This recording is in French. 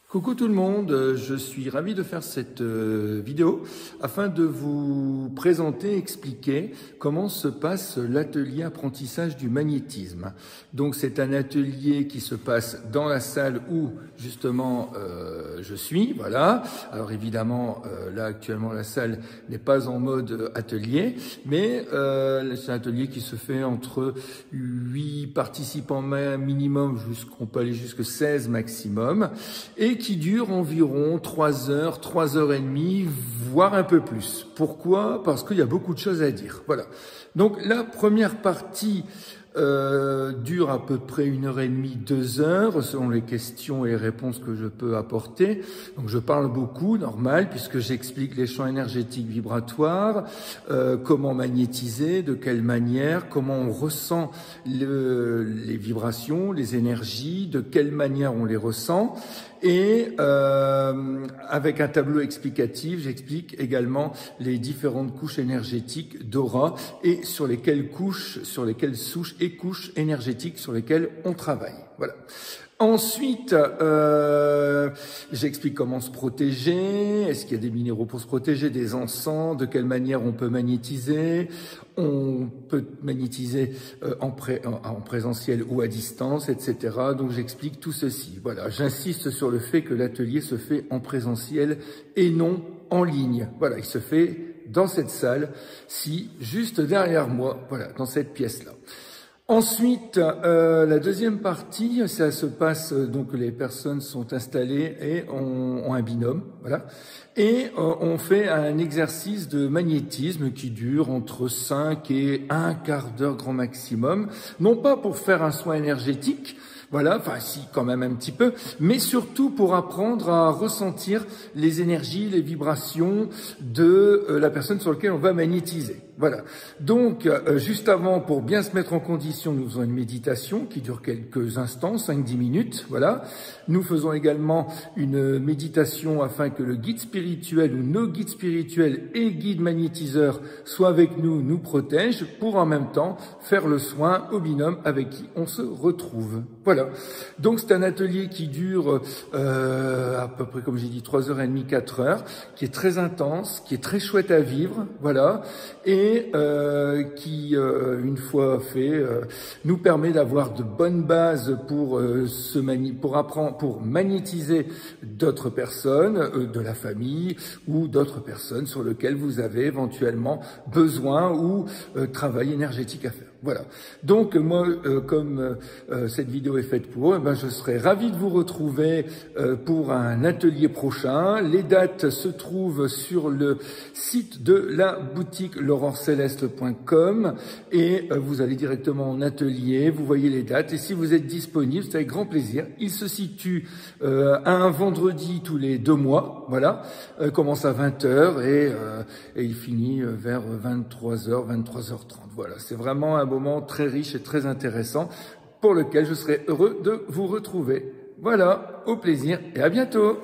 Coucou tout le monde, je suis ravi de faire cette vidéo afin de vous présenter, expliquer comment se passe l'atelier apprentissage du magnétisme. Donc c'est un atelier qui se passe dans la salle où justement je suis, voilà. Alors évidemment là actuellement la salle n'est pas en mode atelier, mais c'est un atelier qui se fait entre 8 participants minimum, on peut aller jusqu'à 16 maximum, et qui dure environ 3 heures, 3 heures et demie, voire un peu plus. Pourquoi? Parce qu'il y a beaucoup de choses à dire. Voilà. Donc la première partie dure à peu près 1 heure et demie, 2 heures, selon les questions et réponses que je peux apporter. Donc je parle beaucoup, normal, puisque j'explique les champs énergétiques vibratoires, comment magnétiser, de quelle manière, comment on ressent les vibrations, les énergies, de quelle manière on les ressent. Et avec un tableau explicatif, j'explique également les différentes couches énergétiques d'aura et sur lesquelles souches et couches énergétiques sur lesquelles on travaille. Voilà. Ensuite, j'explique comment se protéger, est-ce qu'il y a des minéraux pour se protéger, des encens, de quelle manière on peut magnétiser. On peut magnétiser en présentiel ou à distance, etc. Donc j'explique tout ceci. Voilà, j'insiste sur le fait que l'atelier se fait en présentiel et non en ligne. Voilà, il se fait dans cette salle-ci, juste derrière moi, voilà, dans cette pièce-là. Ensuite, la deuxième partie, ça se passe, donc les personnes sont installées et ont un binôme, voilà. Et on fait un exercice de magnétisme qui dure entre 5 et un quart d'heure grand maximum, non pas pour faire un soin énergétique, voilà, enfin si quand même un petit peu, mais surtout pour apprendre à ressentir les énergies, les vibrations de la personne sur laquelle on va magnétiser. Voilà. Donc, juste avant, pour bien se mettre en condition, nous faisons une méditation qui dure quelques instants, 5-10 minutes, voilà. Nous faisons également une méditation afin que le guide spirituel ou nos guides spirituels et guides magnétiseurs soient avec nous, nous protègent, pour en même temps faire le soin au binôme avec qui on se retrouve. Voilà. Donc, c'est un atelier qui dure à peu près, comme j'ai dit, 3h30, 4 heures, qui est très intense, qui est très chouette à vivre, voilà. Et qui, une fois fait, nous permet d'avoir de bonnes bases pour pour magnétiser d'autres personnes, de la famille ou d'autres personnes sur lesquelles vous avez éventuellement besoin ou travail énergétique à faire. Voilà. Donc moi, comme cette vidéo est faite pour eux, je serai ravi de vous retrouver pour un atelier prochain. Les dates se trouvent sur le site de la boutique l'auroreceleste.com et vous allez directement en atelier, vous voyez les dates et si vous êtes disponible, c'est avec grand plaisir. Il se situe un vendredi tous les 2 mois, voilà. Commence à 20h et il finit vers 23h, 23h30. Voilà, c'est vraiment un moment très riche et très intéressant pour lequel je serai heureux de vous retrouver. Voilà, au plaisir et à bientôt.